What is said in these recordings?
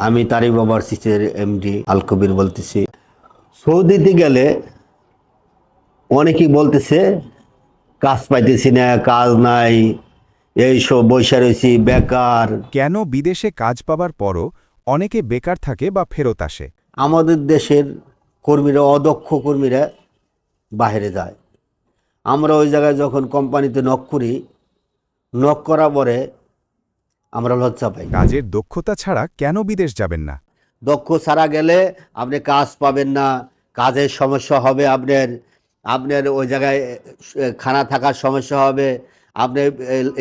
আমি তারিক ওভারসিজের এমডি আল কবির বলতেছি। সৌদিতে গেলে অনেকেই বলতেছে কাজ পাইতেছি না, কাজ নাই, এইসব বসে রয়েছি বেকার। কেন বিদেশে কাজ পাবার পরও অনেকে বেকার থাকে বা ফেরত আসে? আমাদের দেশের কর্মীরা, অদক্ষ কর্মীরা বাইরে যায়। আমরা ওই জায়গায় যখন কোম্পানিতে নক করি, নক করার পরে আমরা লজ্জা পাই। কাজের দক্ষতা ছাড়া কেন বিদেশ যাবেন না? দক্ষ ছাড়া গেলে আপনি কাজ পাবেন না, কাজের সমস্যা হবে, আপনার আপনার ওই জায়গায় খানা থাকার সমস্যা হবে, আপনি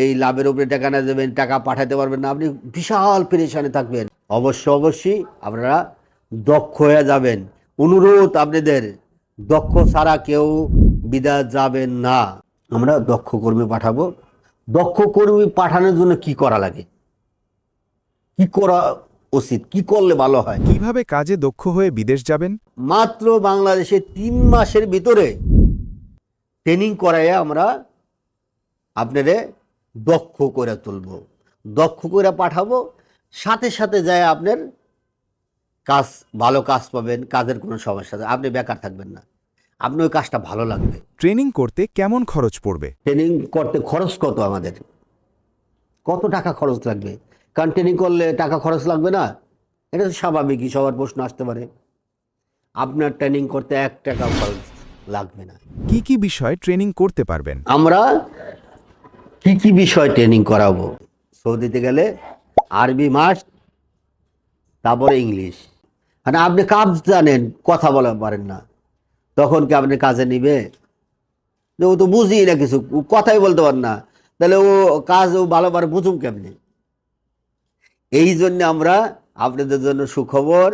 এই লাভের উপরে টাকা না দেবেন, টাকা পাঠাতে পারবেন না, আপনি বিশাল পেরেশানে থাকবেন। অবশ্যই আপনারা দক্ষ হয়ে যাবেন। অনুরোধ আপনাদের, দক্ষ ছাড়া কেউ বিদেশ যাবেন না। আমরা দক্ষ কর্মী পাঠাবো। দক্ষ কর্মী পাঠানোর জন্য কি করা লাগে, কি করা উচিত, কি করলে ভালো হয়? কিভাবে কাজে দক্ষ হয়ে বিদেশ যাবেন? মাত্র বাংলাদেশে 3 মাসের ভিতরে ট্রেনিং করাইয়া আমরা আপনারে দক্ষ করে তুলব, দক্ষ করে পাঠাবো। সাথে সাথে যায় আপনার কাজ, ভালো কাজ পাবেন, কাজের কোনো সমস্যা নেই, আপনি বেকার থাকবেন না, আপনি ওই কাজটা ভালো লাগবে। ট্রেনিং করতে কেমন খরচ পড়বে? ট্রেনিং করতে খরচ কত, আমাদের কত টাকা খরচ লাগবে? কারণ ট্রেনিং করলে টাকা খরচ লাগবে না, এটা তো স্বাভাবিকই, সবার প্রশ্ন আসতে পারে। আপনার ট্রেনিং করতে 1 টাকাও খরচ লাগবে না। কি কি বিষয় ট্রেনিং করতে পারবেন? আমরা কি কি বিষয় ট্রেনিং করাবো? সৌদিতে গেলে আরবি মাস্ট, তারপরে ইংলিশ। মানে আপনি কাজ জানেন, কথা বলা পারেন না, তখন কি আপনি কাজে নিবে? ও তো বুঝি না কিছু, কথাই বলতে পারেন না, তাহলে ও কাজ ও ভালোভাবে বুঝুম কেমনি? এই জন্য আমরা আপনাদের জন্য সুখবর,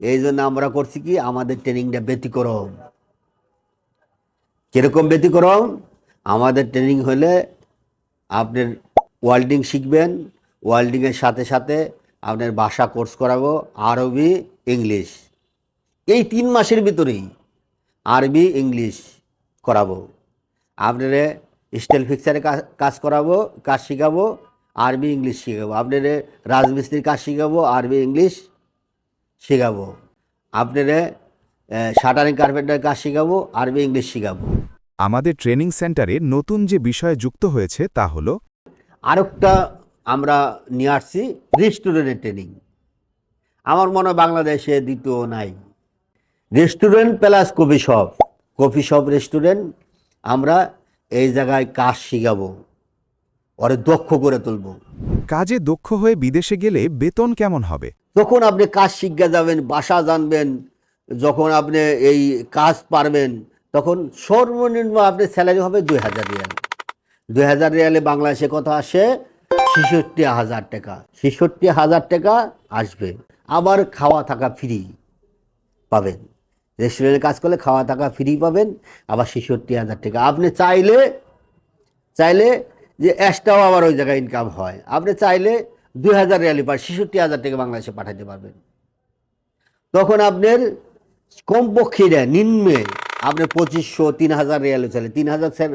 এই জন্য আমরা করছি কি, আমাদের ট্রেনিংটা ব্যতিক্রম। কিরকম ব্যতিক্রম? আমাদের ট্রেনিং হলে আপনার ওয়েল্ডিং শিখবেন, ওয়েল্ডিংয়ের সাথে সাথে আপনার ভাষা কোর্স করাবো, আরবি ইংলিশ। এই 3 মাসের ভিতরেই আরবি ইংলিশ করাবো। আপনারে স্টিল ফিক্সারে কাজ করাবো, কাজ শিখাবো, আরবি ইংলিশ শিখাবো। আপনারে রাজমিস্ত্রির কাজ শিখাবো, আরবি ইংলিশ শিখাবো। আপনারে শাটারিং কার্পেন্টারের কাজ শিখাবো, আরবি ইংলিশ শিখাবো। আমাদের ট্রেনিং সেন্টারে নতুন যে বিষয় যুক্ত হয়েছে তা হলো, আরেকটা আমরা নিয়ে আসছি রেস্টুরেন্টের ট্রেনিং। আমার মনে হয় বাংলাদেশে দ্বিতীয় নাই। Restaurant plus coffee shop restaurant. আমরা এই জায়গায় কাজ শিখাবো, ওরে দক্ষ করে তুলব। কাজে দক্ষ হয়ে বিদেশে গেলে বেতন কেমন হবে? যখন আপনি কাজ শিখে যাবেন, ভাষা জানবেন, যখন আপনি এই কাজ পারবেন, তখন সর্বনিম্ন আপনার স্যালারি হবে 2000 রিয়াল। 2000 রিয়ালে বাংলাদেশে কত আসে? 66,000 টাকা। 66,000 টাকা আসবে। আবার খাওয়া থাকা ফ্রি পাবেন। রেস্টুরেন্টে কাজ করলে খাওয়া থাকা ফ্রি পাবেন, আবার 66,000 টাকা। আপনি চাইলে যে এক্সট্রাও আবার ওই জায়গায় ইনকাম হয়, আপনি চাইলে 2000 রিয়ালি পার 66,000 টাকা বাংলাদেশে পাঠাতে পারবেন। তখন আপনার কমপক্ষে নিম্নে আপনার 2500 3000 রিয়ালে চলে। 3000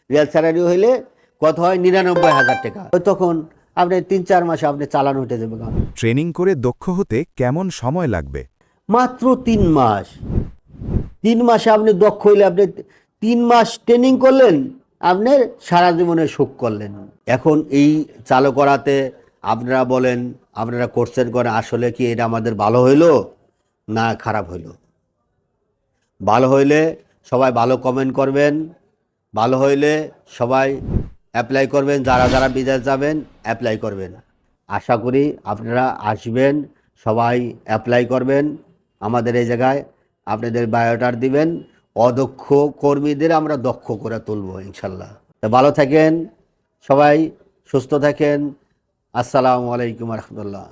রিয়াল স্যালারি হইলে কত হয়? 99,000 টাকা। তখন আপনি 3-4 মাসে আপনি চালান উঠে যাবে। ট্রেনিং করে দক্ষ হতে কেমন সময় লাগবে? মাত্র 3 মাস। 3 মাসে আপনি দক্ষ হইলে, আপনি 3 মাস ট্রেনিং করলেন, আপনার সারা জীবনে সুখ করলেন। এখন এই চালু করাতে আপনারা বলেন, আপনারা কোর্সের করে আসলে কি এটা আমাদের ভালো হইলো না খারাপ হইলো? ভালো হইলে সবাই ভালো কমেন্ট করবেন, ভালো হইলে সবাই অ্যাপ্লাই করবেন, যারা যারা বিদেশ যাবেন অ্যাপ্লাই করবেন। আশা করি আপনারা আসবেন, সবাই অ্যাপ্লাই করবেন আমাদের এই জায়গায়, আপনাদের বায়োডাটা দিবেন। অদক্ষ কর্মীদের আমরা দক্ষ করে তুলব ইনশাল্লাহ। তো ভালো থাকেন সবাই, সুস্থ থাকেন। আসসালামু আলাইকুম রহমতুল্লাহ।